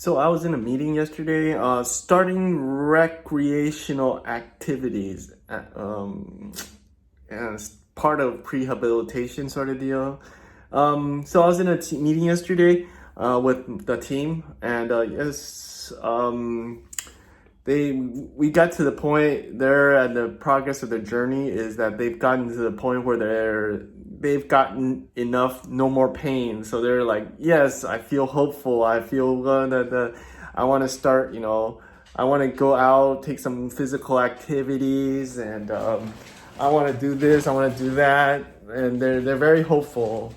So I was in a meeting yesterday, starting recreational activities, as part of prehabilitation sort of deal. So I was in a meeting yesterday with the team, and we got to the point there, and the progress of their journey is that they've gotten to the point where they've gotten enough, no more pain. So they're like, yes, I feel hopeful. I feel that I want to start. I want to go out, take some physical activities, and I want to do this. I want to do that, and they're very hopeful.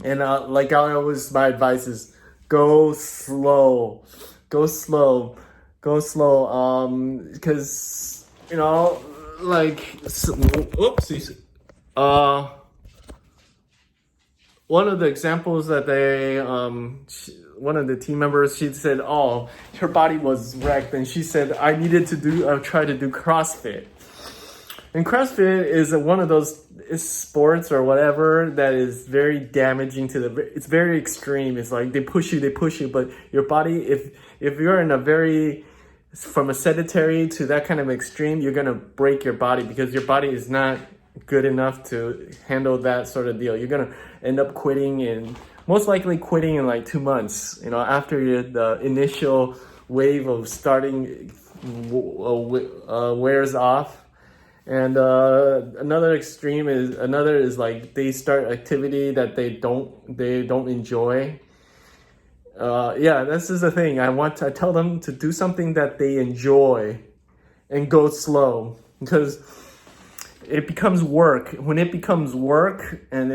And like I always, my advice is go slow, go slow, go slow. Because oopsies. One of the examples that one of the team members, she said, "Oh, her body was wrecked," and she said, "I needed to try to do CrossFit." And CrossFit is one of those sports or whatever that is very damaging it's very extreme. It's like they push you, but your body, if you're in from a sedentary to that kind of extreme, you're gonna break your body because your body is not good enough to handle that sort of deal. You're gonna end up quitting, and most likely quitting in like 2 months, after the initial wave of starting wears off. And another is like they start activity that they don't enjoy. This is the thing. I tell them to do something that they enjoy and go slow, because it becomes work. When it becomes work, and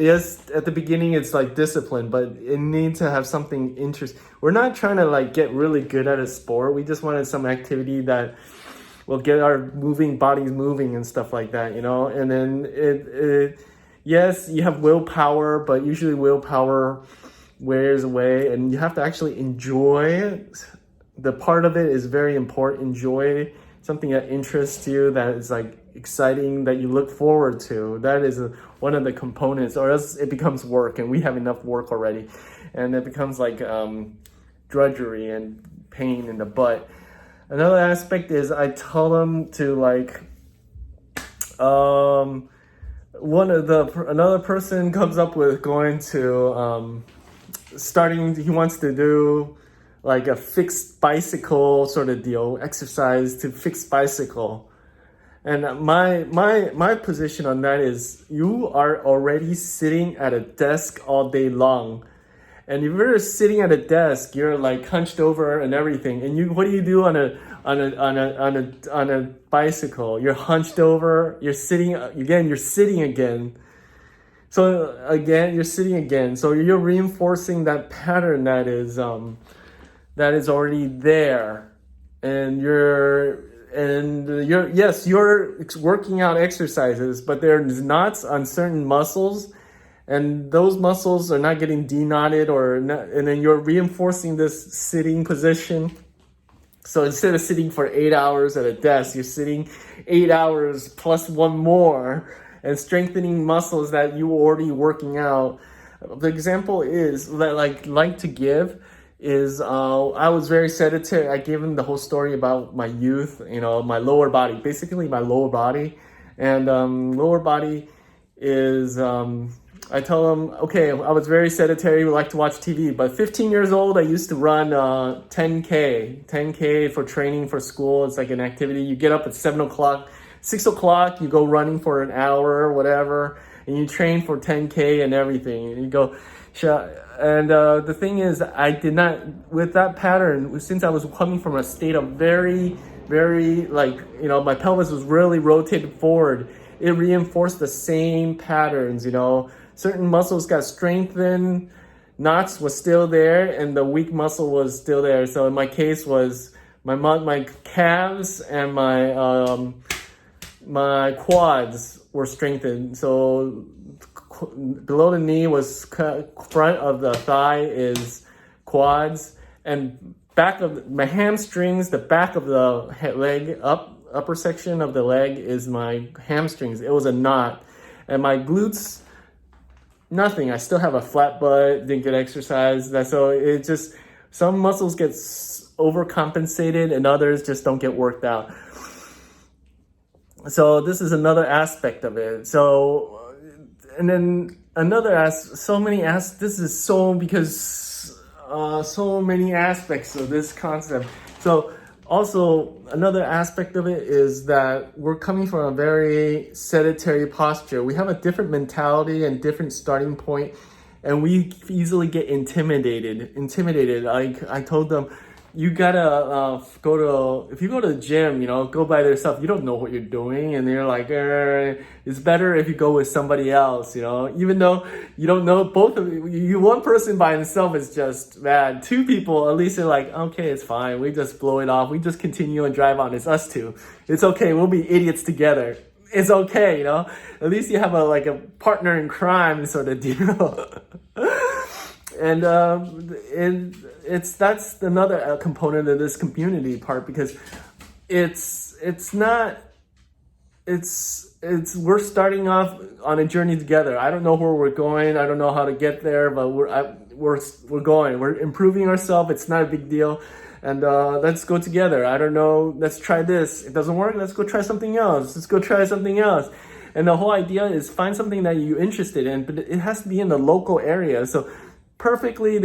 yes, at the beginning it's like discipline, but it needs to have something interesting. We're not trying to like get really good at a sport. We just wanted some activity that will get our bodies moving and stuff like that, and then yes, you have willpower, but usually willpower wears away, and you have to actually enjoy it. The part of it is very important. Enjoy something that interests you, that is like exciting, that you look forward to. That is one of the components, or else it becomes work, and we have enough work already, and it becomes like drudgery and pain in the butt. Another aspect is I tell them to another person comes up with going to he wants to do like a fixed bicycle sort of deal, exercise to fixed bicycle. And my position on that is, you are already sitting at a desk all day long. And if you're sitting at a desk, you're like hunched over and everything. And what do you do on a bicycle? You're hunched over. You're sitting again. You're sitting again. So again, you're sitting again. So you're reinforcing that pattern that is already there, and you're working out exercises, but there's knots on certain muscles. And those muscles are not getting deknotted and then you're reinforcing this sitting position. So instead of sitting for 8 hours at a desk, you're sitting 8 hours plus one more, and strengthening muscles that you were already working out. The example is that like to give is I was very sedentary. I gave him the whole story about my youth, my lower body, basically my lower body. And lower body is I tell them, okay, I was very sedentary, would like to watch TV, but 15 years old, I used to run 10K for training for school. It's like an activity. You get up at 7 o'clock, 6 o'clock, you go running for an hour or whatever, and you train for 10K and everything. And you go, and the thing is, I did not, with that pattern, since I was coming from a state of very, very, my pelvis was really rotated forward, it reinforced the same patterns, Certain muscles got strengthened, knots was still there, and the weak muscle was still there. So in my case was my calves and my quads were strengthened. So below the knee was front of the thigh is quads, and back of my hamstrings, the back of the leg, upper section of the leg is my hamstrings. It was a knot, and my glutes, nothing. I still have a flat butt, didn't get exercise. So it just Some muscles get overcompensated and others just don't get worked out. So this is another aspect of it. So, and then another so many this is so because so many aspects of this concept. So also another aspect of it is that we're coming from a very sedentary posture. We have a different mentality and different starting point, and we easily get intimidated. Like I told them, you gotta if you go to the gym, go by yourself, you don't know what you're doing, and they're like, it's better if you go with somebody else, even though you don't know. Both of you, one person by himself is just bad. Two people, at least they're like, okay, it's fine, we just blow it off, we just continue and drive on, it's us two, it's okay, we'll be idiots together, it's okay, at least you have a partner in crime sort of deal. And that's another component of this community part, because we're starting off on a journey together. I don't know where we're going. I don't know how to get there, but we're going. We're improving ourselves. It's not a big deal. And let's go together. I don't know. Let's try this. It doesn't work. Let's go try something else. Let's go try something else. And the whole idea is find something that you're interested in, but it has to be in the local area. So perfectly,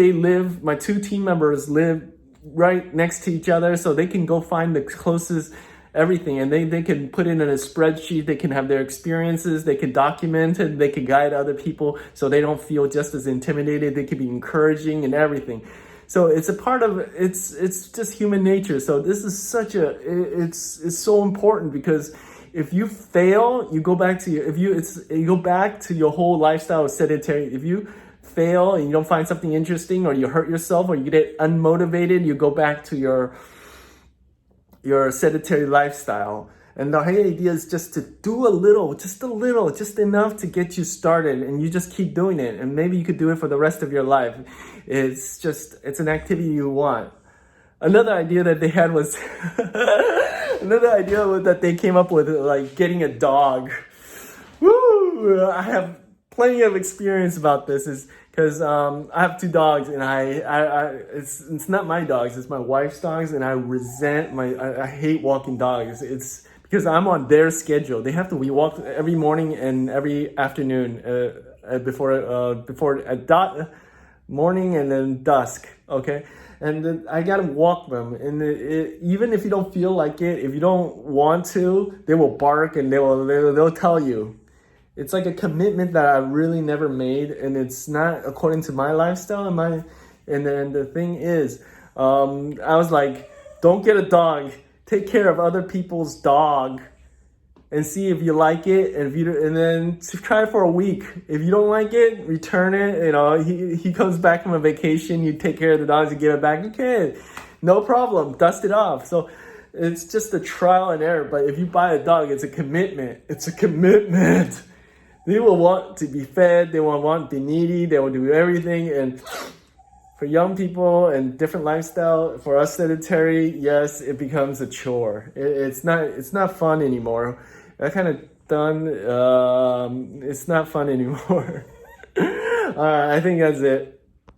my two team members live right next to each other, so they can go find the closest everything, and they can put it in a spreadsheet, they can have their experiences, they can document it, they can guide other people so they don't feel just as intimidated, they can be encouraging and everything. So it's a part of, it's just human nature. So this is it's so important, because if you fail, you go back to you go back to your whole lifestyle of sedentary. If you fail and you don't find something interesting, or you hurt yourself, or you get unmotivated, you go back to your sedentary lifestyle. And the whole idea is just to do just enough to get you started, and you just keep doing it, and maybe you could do it for the rest of your life. It's an activity you want. Another idea that they had was that they came up with, like getting a dog. Woo! I have plenty of experience about this, is because I have two dogs, and it's not my dogs, it's my wife's dogs, and I hate walking dogs. It's because I'm on their schedule. They have to walk every morning and every afternoon, before morning and then dusk. Okay, and then I gotta walk them, and even if you don't feel like it, if you don't want to, they will bark, and they'll tell you. It's like a commitment that I really never made, and it's not according to my lifestyle. And then the thing is, I was like, don't get a dog. Take care of other people's dog, and see if you like it. And then try it for a week. If you don't like it, return it. He comes back from a vacation. You take care of the dogs and give it back. Okay, no problem. Dust it off. So it's just a trial and error. But if you buy a dog, it's a commitment. It's a commitment. They will want to be fed, they will want to be needy, they will do everything. And for young people and different lifestyle, for us sedentary, yes, it becomes a chore. It's not fun anymore. That kind of done, it's not fun anymore. All right, I think that's it.